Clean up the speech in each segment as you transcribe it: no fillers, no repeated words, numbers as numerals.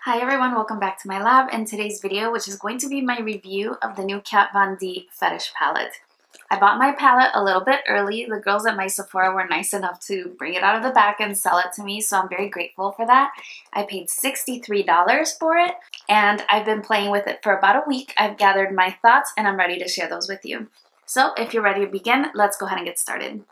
Hi everyone, welcome back to my lab and today's video, which is going to be my review of the new Kat Von D Fetish palette. I bought my palette a little bit early. The girls at my Sephora were nice enough to bring it out of the back and sell it to me, so I'm very grateful for that. I paid $63 for it and I've been playing with it for about a week. I've gathered my thoughts and I'm ready to share those with you. So if you're ready to begin, let's go ahead and get started.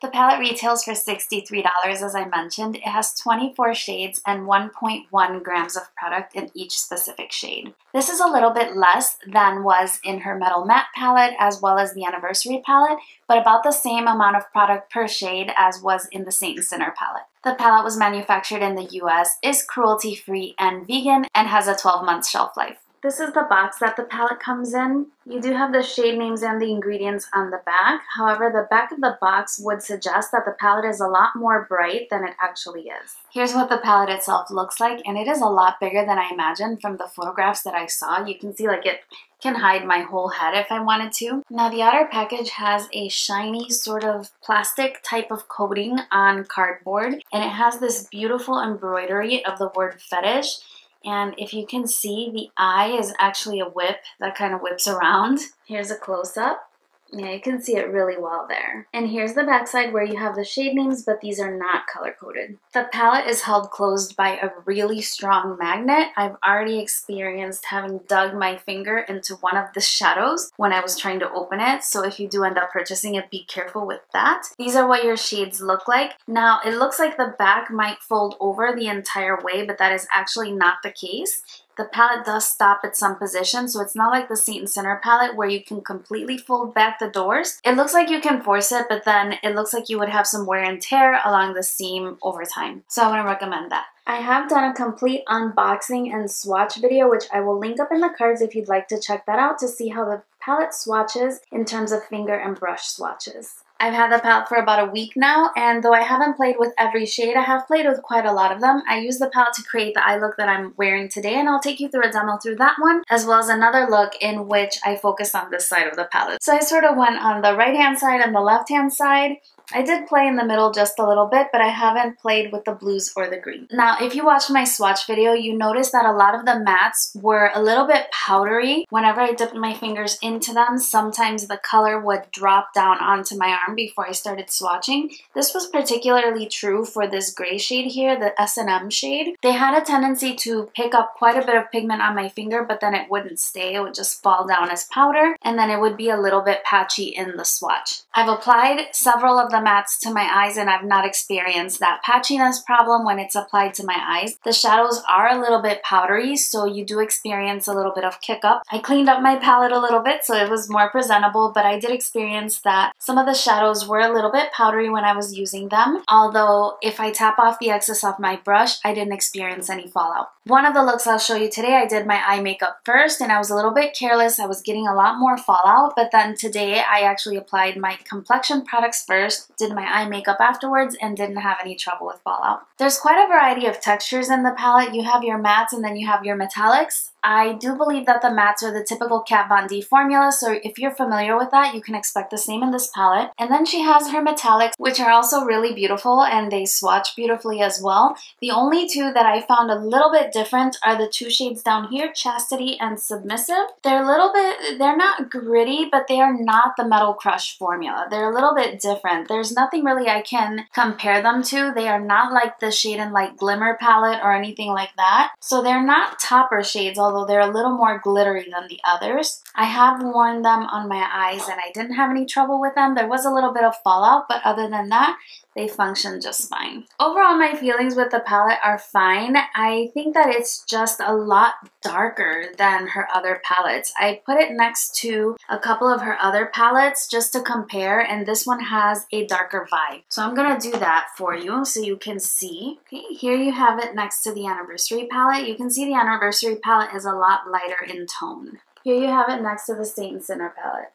The palette retails for $63, as I mentioned. It has 24 shades and 1.1 grams of product in each specific shade. This is a little bit less than was in her Metal Matte palette as well as the Anniversary palette, but about the same amount of product per shade as was in the Saint Sinner palette. The palette was manufactured in the US, is cruelty-free and vegan, and has a 12-month shelf life. This is the box that the palette comes in. You do have the shade names and the ingredients on the back. However, the back of the box would suggest that the palette is a lot more bright than it actually is. Here's what the palette itself looks like, and it is a lot bigger than I imagined from the photographs that I saw. You can see like it can hide my whole head if I wanted to. Now the outer package has a shiny sort of plastic type of coating on cardboard, and it has this beautiful embroidery of the word fetish. And if you can see, the eye is actually a whip that kind of whips around. Here's a close-up. Yeah, you can see it really well there. And here's the backside where you have the shade names, but these are not color-coded. The palette is held closed by a really strong magnet. I've already experienced having dug my finger into one of the shadows when I was trying to open it, so if you do end up purchasing it, be careful with that. These are what your shades look like. Now, it looks like the back might fold over the entire way, but that is actually not the case. The palette does stop at some position, so it's not like the Saint Sinner palette where you can completely fold back the doors. It looks like you can force it, but then it looks like you would have some wear and tear along the seam over time. So I wouldn't recommend that. I have done a complete unboxing and swatch video, which I will link up in the cards if you'd like to check that out to see how the palette swatches in terms of finger and brush swatches. I've had the palette for about a week now, and though I haven't played with every shade, I have played with quite a lot of them. I use the palette to create the eye look that I'm wearing today, and I'll take you through a demo through that one, as well as another look in which I focus on this side of the palette. So I sort of went on the right-hand side and the left-hand side. I did play in the middle just a little bit, but I haven't played with the blues or the green. Now, if you watched my swatch video, you noticed that a lot of the mattes were a little bit powdery. Whenever I dipped my fingers into them, sometimes the color would drop down onto my arm before I started swatching. This was particularly true for this gray shade here, the S&M shade. They had a tendency to pick up quite a bit of pigment on my finger, but then it wouldn't stay. It would just fall down as powder, and then it would be a little bit patchy in the swatch. I've applied several of the mattes to my eyes and I've not experienced that patchiness problem when it's applied to my eyes. The shadows are a little bit powdery, so you do experience a little bit of kick up. I cleaned up my palette a little bit so it was more presentable, but I did experience that some of the shadows were a little bit powdery when I was using them, although if I tap off the excess off my brush, I didn't experience any fallout. One of the looks I'll show you today, I did my eye makeup first and I was a little bit careless. I was getting a lot more fallout, but then today I actually applied my complexion products first, did my eye makeup afterwards, and didn't have any trouble with fallout. There's quite a variety of textures in the palette. You have your mattes and then you have your metallics. I do believe that the mattes are the typical Kat Von D formula, so if you're familiar with that, you can expect the same in this palette. And then she has her metallics, which are also really beautiful and they swatch beautifully as well. The only two that I found a little bit different are the two shades down here, Chastity and Submissive. They're not gritty, but they are not the Metal Crush formula. They're a little bit different. There's nothing really I can compare them to. They are not like the Shade and Light Glimmer palette or anything like that. So they're not topper shades, although they're a little more glittery than the others. I have worn them on my eyes and I didn't have any trouble with them. There was a little bit of fallout, but other than that, they function just fine. Overall, my feelings with the palette are fine. I think that it's just a lot darker than her other palettes. I put it next to a couple of her other palettes just to compare, and this one has a darker vibe. So I'm gonna do that for you so you can see. Okay, here you have it next to the Anniversary palette. You can see the Anniversary palette is a lot lighter in tone. Here you have it next to the Saint Sinner palette.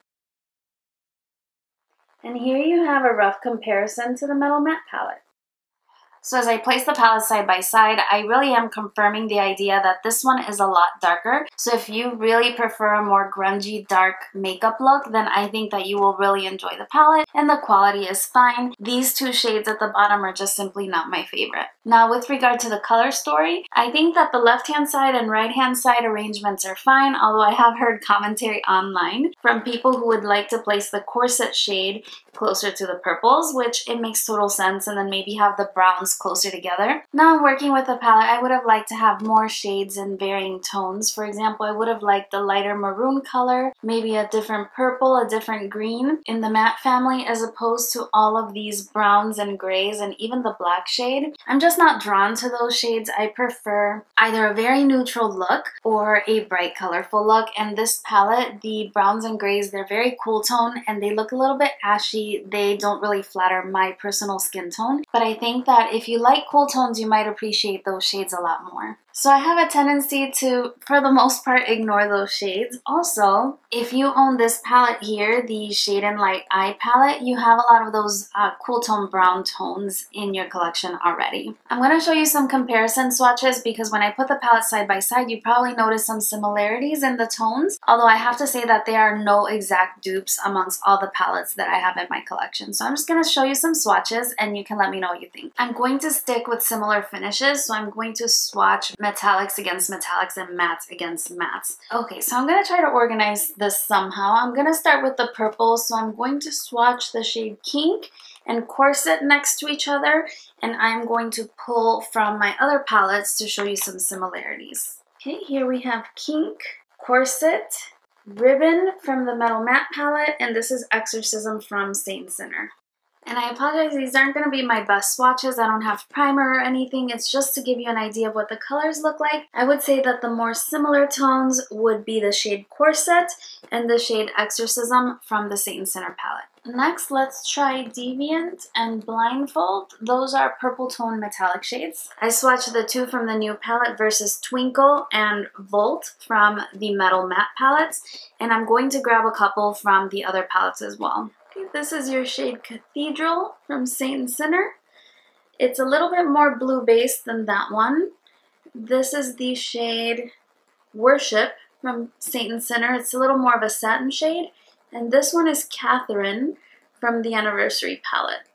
And here you have a rough comparison to the Metal Matte palette. So as I place the palettes side by side, I really am confirming the idea that this one is a lot darker. So if you really prefer a more grungy, dark makeup look, then I think that you will really enjoy the palette, and the quality is fine. These two shades at the bottom are just simply not my favorite. Now with regard to the color story, I think that the left-hand side and right-hand side arrangements are fine, although I have heard commentary online from people who would like to place the corset shade closer to the purples, which it makes total sense, and then maybe have the browns closer together. Now working with the palette, I would have liked to have more shades in varying tones. For example, I would have liked the lighter maroon color, maybe a different purple, a different green in the matte family, as opposed to all of these browns and grays and even the black shade. I'm just not drawn to those shades. I prefer either a very neutral look or a bright colorful look, and this palette, the browns and grays, they're very cool tone and they look a little bit ashy. They don't really flatter my personal skin tone, but I think that if you like cool tones, you might appreciate those shades a lot more. So I have a tendency to, for the most part, ignore those shades. Also, if you own this palette here, the Shade and Light Eye palette, you have a lot of those cool tone brown tones in your collection already. I'm going to show you some comparison swatches because when I put the palette side by side, you probably notice some similarities in the tones, although I have to say that there are no exact dupes amongst all the palettes that I have in my collection. So I'm just going to show you some swatches and you can let me know what you think. I'm going to stick with similar finishes, so I'm going to swatch metallics against metallics and mattes against mattes. Okay, so I'm going to try to organize this somehow. I'm going to start with the purple, so I'm going to swatch the shade Kink and Corset next to each other, and I'm going to pull from my other palettes to show you some similarities. Okay, here we have Kink, Corset, Ribbon from the Metal Matte palette, and this is Exorcism from Saint Sinner. And I apologize, these aren't going to be my best swatches. I don't have primer or anything. It's just to give you an idea of what the colors look like. I would say that the more similar tones would be the shade Corset and the shade Exorcism from the Saint Sinner palette. Next, let's try Deviant and Blindfold. Those are purple tone metallic shades. I swatched the two from the new palette versus Twinkle and Volt from the Metal Matte palettes, and I'm going to grab a couple from the other palettes as well. Okay, this is your shade Cathedral from Saint Sinner. It's a little bit more blue based than that one. This is the shade Worship from Saint Sinner. It's a little more of a satin shade. And this one is Catherine from the Anniversary palette.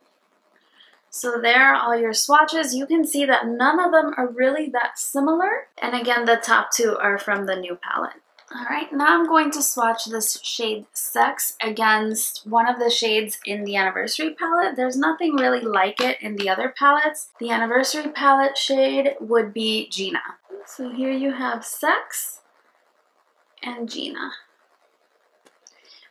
So there are all your swatches. You can see that none of them are really that similar. And again, the top two are from the new palette. Alright, now I'm going to swatch this shade Sex against one of the shades in the Anniversary palette. There's nothing really like it in the other palettes. The Anniversary palette shade would be Gina. So here you have Sex and Gina.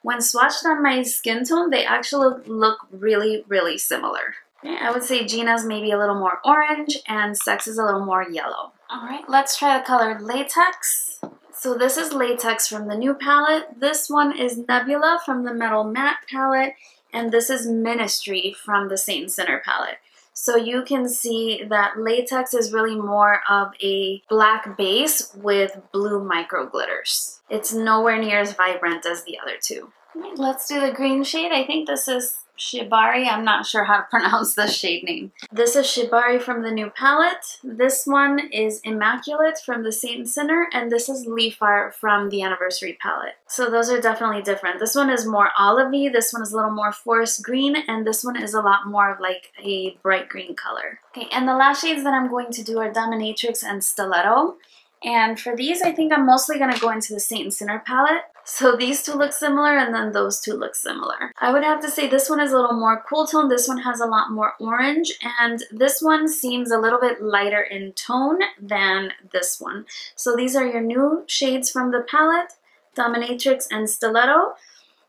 When swatched on my skin tone, they actually look really, really similar. Okay, I would say Gina's maybe a little more orange and Sex is a little more yellow. Alright, let's try the color Latex. So this is Latex from the new palette. This one is Nebula from the Metal Matte palette. And this is Ministry from the Saint Sinner palette. So you can see that Latex is really more of a black base with blue micro glitters. It's nowhere near as vibrant as the other two. Right, let's do the green shade. I think this is Shibari. I'm not sure how to pronounce the shade name. This is Shibari from the new palette. This one is Immaculate from the Saint Sinner, and this is Leaf Art from the Anniversary palette. So those are definitely different. This one is more olivey, this one is a little more forest green, and this one is a lot more of like a bright green color. Okay, and the last shades that I'm going to do are Dominatrix and Stiletto. And for these, I think I'm mostly going to go into the Saint Sinner palette. So these two look similar, and then those two look similar. I would have to say this one is a little more cool tone, this one has a lot more orange, and this one seems a little bit lighter in tone than this one. So these are your new shades from the palette, Dominatrix and Stiletto.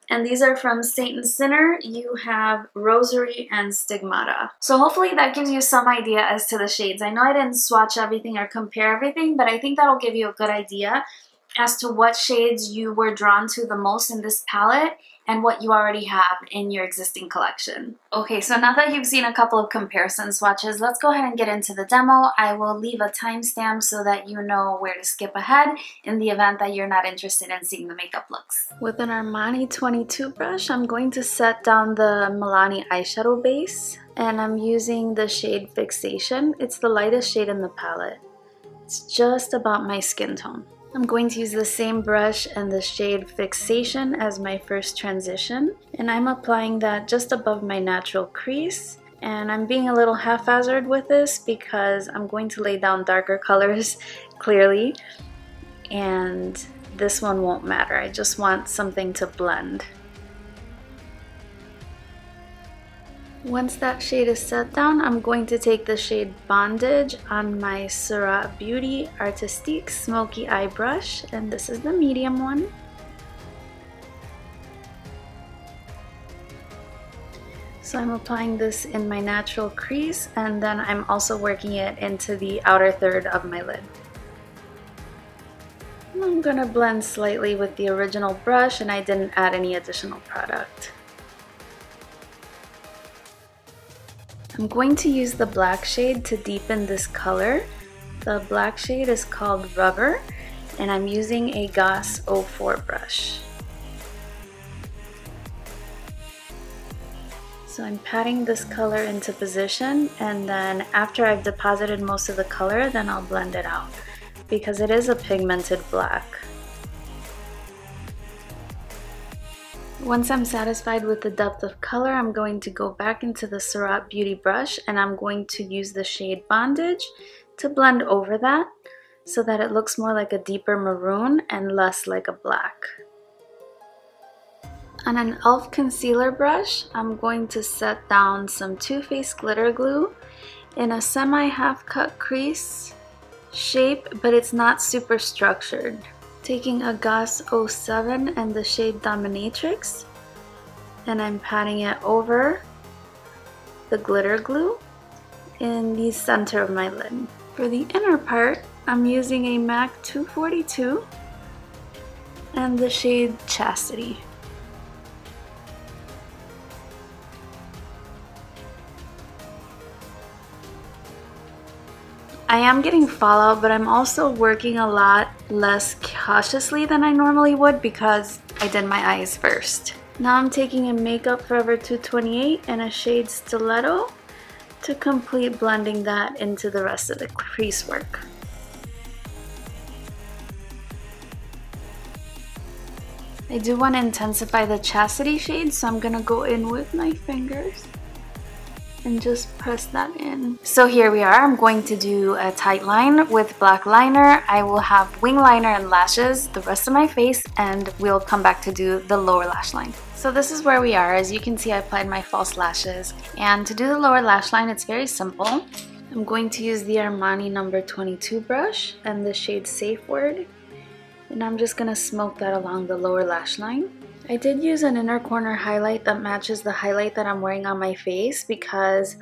And these are from Saint Sinner. You have Rosary and Stigmata. So hopefully that gives you some idea as to the shades. I know I didn't swatch everything or compare everything, but I think that'll give you a good idea as to what shades you were drawn to the most in this palette and what you already have in your existing collection. Okay, so now that you've seen a couple of comparison swatches, let's go ahead and get into the demo. I will leave a timestamp so that you know where to skip ahead in the event that you're not interested in seeing the makeup looks. With an Armani 22 brush, I'm going to set down the Milani eyeshadow base. and I'm using the shade Fixation. It's the lightest shade in the palette. It's just about my skin tone. I'm going to use the same brush and the shade Fixation as my first transition, and I'm applying that just above my natural crease. And I'm being a little haphazard with this because I'm going to lay down darker colors clearly, and this one won't matter. I just want something to blend. Once that shade is set down, I'm going to take the shade Bondage on my Surratt Beauty Artistique Smoky Eye Brush, and this is the medium one. So I'm applying this in my natural crease, and then I'm also working it into the outer third of my lid. I'm gonna blend slightly with the original brush, and I didn't add any additional product. I'm going to use the black shade to deepen this color. The black shade is called Rubber, and I'm using a xoxo 04 brush. So I'm patting this color into position, and then after I've deposited most of the color, then I'll blend it out because it is a pigmented black. Once I'm satisfied with the depth of color, I'm going to go back into the Surratt Beauty brush, and I'm going to use the shade Bondage to blend over that so that it looks more like a deeper maroon and less like a black. On an e.l.f. concealer brush, I'm going to set down some Too Faced glitter glue in a semi-half cut crease shape, but it's not super structured. Taking a xoxo 07 and the shade Dominatrix, and I'm patting it over the glitter glue in the center of my lid. For the inner part, I'm using a MAC 242 and the shade Chastity. I am getting fallout, but I'm also working a lot less cautiously than I normally would because I did my eyes first. Now I'm taking a Makeup Forever 228 and a shade Stiletto to complete blending that into the rest of the crease work. I do want to intensify the Chastity shade, so I'm gonna go in with my fingers and just press that in. So here we are. I'm going to do a tight line with black liner. I will have wing liner and lashes the rest of my face, and we'll come back to do the lower lash line. So this is where we are. As you can see, I applied my false lashes, and to do the lower lash line, it's very simple. I'm going to use the Armani number 22 brush and the shade Safe Word, and I'm just gonna smoke that along the lower lash line. I did use an inner corner highlight that matches the highlight that I'm wearing on my face because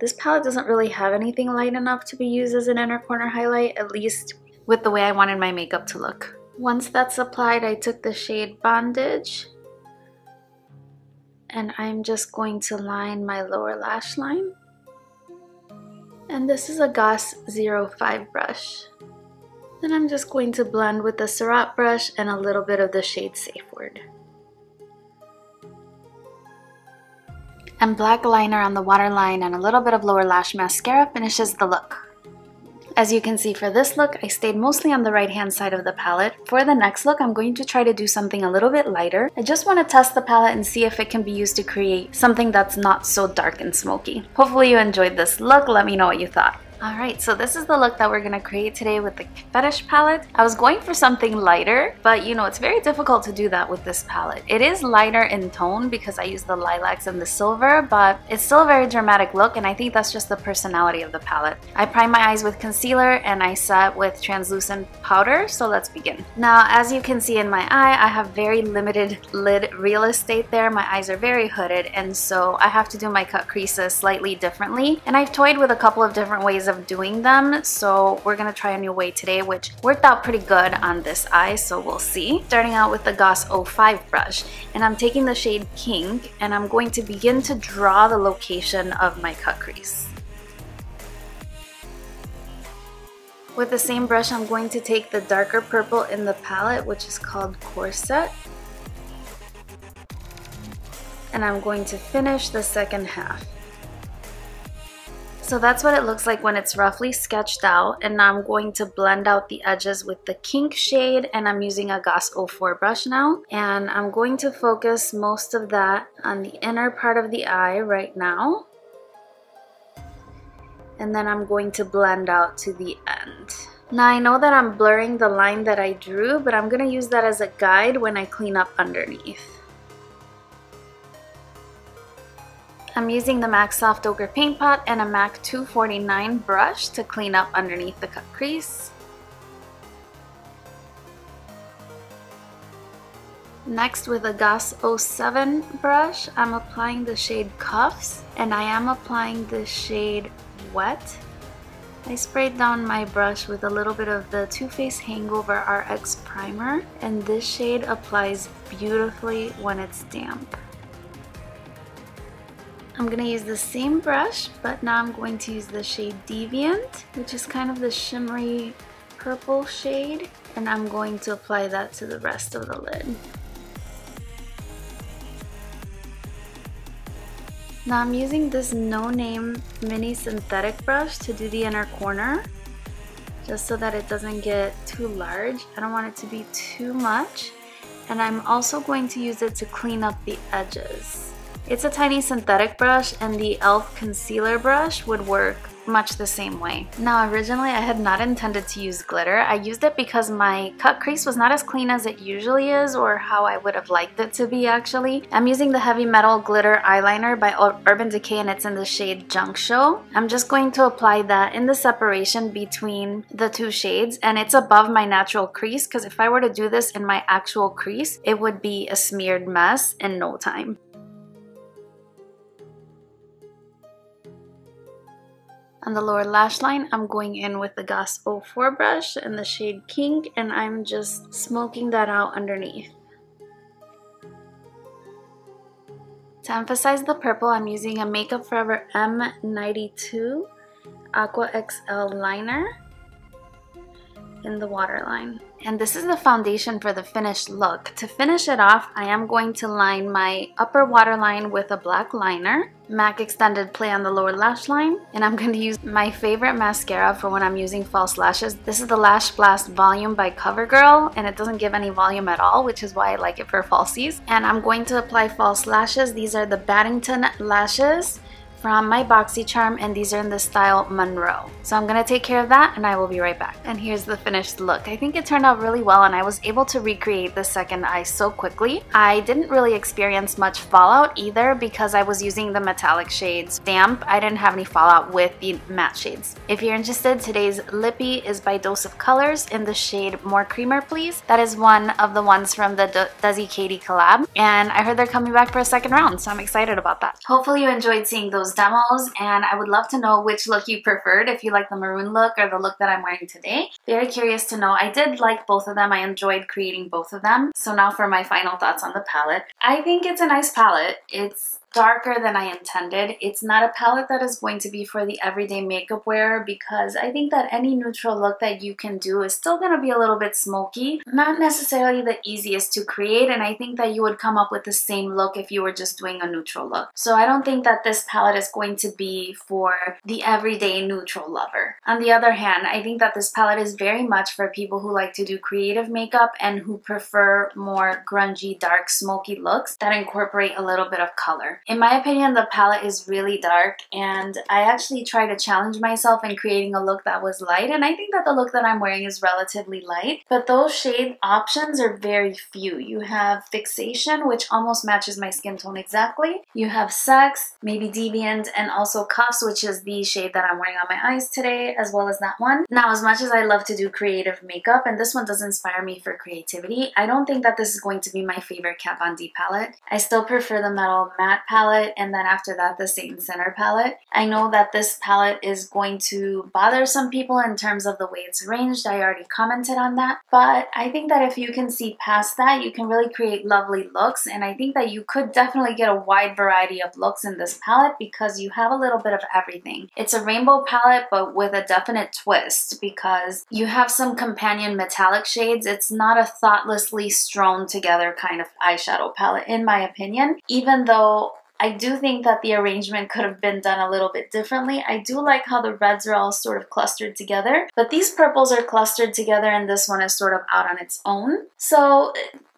this palette doesn't really have anything light enough to be used as an inner corner highlight, at least with the way I wanted my makeup to look. Once that's applied, I took the shade Bondage, and I'm just going to line my lower lash line. And this is a xoxo 05 brush. Then I'm just going to blend with the Surratt brush and a little bit of the shade Safe Word. And black liner on the waterline and a little bit of lower lash mascara finishes the look. As you can see, for this look, I stayed mostly on the right hand side of the palette. For the next look, I'm going to try to do something a little bit lighter. I just want to test the palette and see if it can be used to create something that's not so dark and smoky. Hopefully you enjoyed this look. Let me know what you thought. Alright, so this is the look that we're going to create today with the Fetish palette. I was going for something lighter, but you know, it's very difficult to do that with this palette. It is lighter in tone because I use the lilacs and the silver, but it's still a very dramatic look, and I think that's just the personality of the palette. I prime my eyes with concealer and I set with translucent powder, so let's begin. Now, as you can see in my eye, I have very limited lid real estate there. My eyes are very hooded, and so I have to do my cut creases slightly differently, and I've toyed with a couple of different ways of doing them, so we're gonna try a new way today, which worked out pretty good on this eye, so we'll see. Starting out with the xoxo 05 brush, and I'm taking the shade Pink, and I'm going to begin to draw the location of my cut crease. With the same brush, I'm going to take the darker purple in the palette, which is called Corset, and I'm going to finish the second half. So that's what it looks like when it's roughly sketched out, and now I'm going to blend out the edges with the Kink shade, and I'm using a xoxo 04 brush now, and I'm going to focus most of that on the inner part of the eye right now, and then I'm going to blend out to the end. Now I know that I'm blurring the line that I drew, but I'm going to use that as a guide when I clean up underneath. I'm using the MAC Soft Ochre Paint Pot and a MAC 249 brush to clean up underneath the cut crease. Next, with a xoxo 07 brush, I'm applying the shade Cuffs, and I am applying the shade Wet. I sprayed down my brush with a little bit of the Too Faced Hangover RX Primer, and this shade applies beautifully when it's damp. I'm going to use the same brush, but now I'm going to use the shade Deviant, which is kind of the shimmery purple shade, and I'm going to apply that to the rest of the lid. Now I'm using this No Name mini synthetic brush to do the inner corner, just so that it doesn't get too large. I don't want it to be too much, and I'm also going to use it to clean up the edges. It's a tiny synthetic brush, and the e.l.f. concealer brush would work much the same way. Now originally I had not intended to use glitter. I used it because my cut crease was not as clean as it usually is, or how I would have liked it to be actually. I'm using the Heavy Metal Glitter Eyeliner by Urban Decay, and it's in the shade Junk Show. I'm just going to apply that in the separation between the two shades, and it's above my natural crease, because if I were to do this in my actual crease, it would be a smeared mess in no time. On the lower lash line, I'm going in with the xoxo 04 brush in the shade Kink, and I'm just smoking that out underneath. To emphasize the purple, I'm using a Makeup Forever M92 Aqua XL liner in the waterline. And this is the foundation for the finished look. To finish it off, I am going to line my upper waterline with a black liner, MAC Extended Play on the lower lash line, and I'm going to use my favorite mascara for when I'm using false lashes. This is the Lash Blast Volume by CoverGirl, and it doesn't give any volume at all, which is why I like it for falsies. And I'm going to apply false lashes. These are the Baddington lashes from my BoxyCharm, and these are in the style Monroe. So I'm gonna take care of that, and I will be right back. And here's the finished look. I think it turned out really well, and I was able to recreate the second eye so quickly. I didn't really experience much fallout either, because I was using the metallic shades damp. I didn't have any fallout with the matte shades. If you're interested, today's lippy is by Dose of Colors in the shade More Creamer Please. That is one of the ones from the Desi Katie collab, and I heard they're coming back for a second round, so I'm excited about that. Hopefully you enjoyed seeing those demos, and I would love to know which look you preferred, if you like the maroon look or the look that I'm wearing today. Very curious to know. I did like both of them. I enjoyed creating both of them. So now for my final thoughts on the palette. I think it's a nice palette. It's darker than I intended. It's not a palette that is going to be for the everyday makeup wearer, because I think that any neutral look that you can do is still going to be a little bit smoky. Not necessarily the easiest to create, and I think that you would come up with the same look if you were just doing a neutral look. So I don't think that this palette is going to be for the everyday neutral lover. On the other hand, I think that this palette is very much for people who like to do creative makeup and who prefer more grungy, dark, smoky looks that incorporate a little bit of color. In my opinion, the palette is really dark, and I actually try to challenge myself in creating a look that was light, and I think that the look that I'm wearing is relatively light, but those shade options are very few. You have Fixation, which almost matches my skin tone exactly. You have Sex, maybe Deviant, and also Cuffs, which is the shade that I'm wearing on my eyes today, as well as that one. Now, as much as I love to do creative makeup, and this one does inspire me for creativity, I don't think that this is going to be my favorite Kat Von D palette. I still prefer the Metal Matte palette, and then after that the Saint Center palette. I know that this palette is going to bother some people in terms of the way it's arranged. I already commented on that, but I think that if you can see past that, you can really create lovely looks, and I think that you could definitely get a wide variety of looks in this palette because you have a little bit of everything. It's a rainbow palette, but with a definite twist, because you have some companion metallic shades. It's not a thoughtlessly strewn together kind of eyeshadow palette, in my opinion, even though I do think that the arrangement could have been done a little bit differently. I do like how the reds are all sort of clustered together, but these purples are clustered together and this one is sort of out on its own. So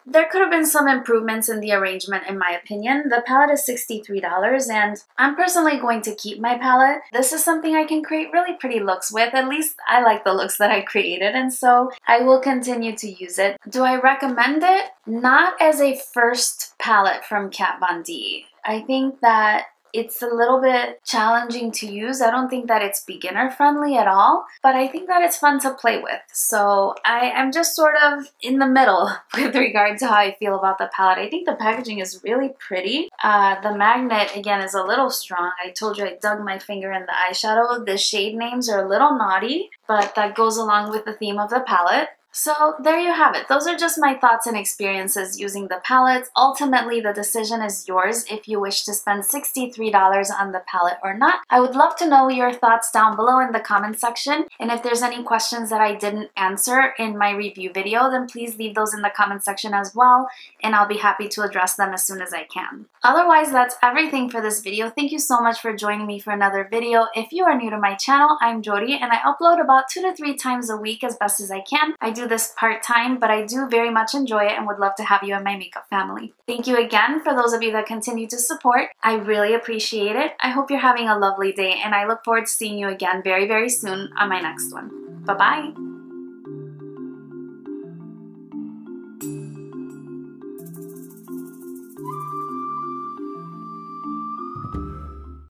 there could have been some improvements in the arrangement in my opinion. The palette is $63 and I'm personally going to keep my palette. This is something I can create really pretty looks with. At least I like the looks that I created, and so I will continue to use it. Do I recommend it? Not as a first palette from Kat Von D. I think that it's a little bit challenging to use. I don't think that it's beginner friendly at all, but I think that it's fun to play with. So I am just sort of in the middle with regard to how I feel about the palette. I think the packaging is really pretty. The magnet, again, is a little strong. I told you I dug my finger in the eyeshadow. The shade names are a little naughty, but that goes along with the theme of the palette. So there you have it. Those are just my thoughts and experiences using the palettes. Ultimately, the decision is yours if you wish to spend $63 on the palette or not. I would love to know your thoughts down below in the comment section. And if there's any questions that I didn't answer in my review video, then please leave those in the comment section as well, and I'll be happy to address them as soon as I can. Otherwise, that's everything for this video. Thank you so much for joining me for another video. If you are new to my channel, I'm Yori, and I upload about 2 to 3 times a week as best as I can. I do this part-time, but I do very much enjoy it and would love to have you in my makeup family. Thank you again for those of you that continue to support. I really appreciate it. I hope you're having a lovely day, and I look forward to seeing you again very, very soon on my next one. Bye-bye!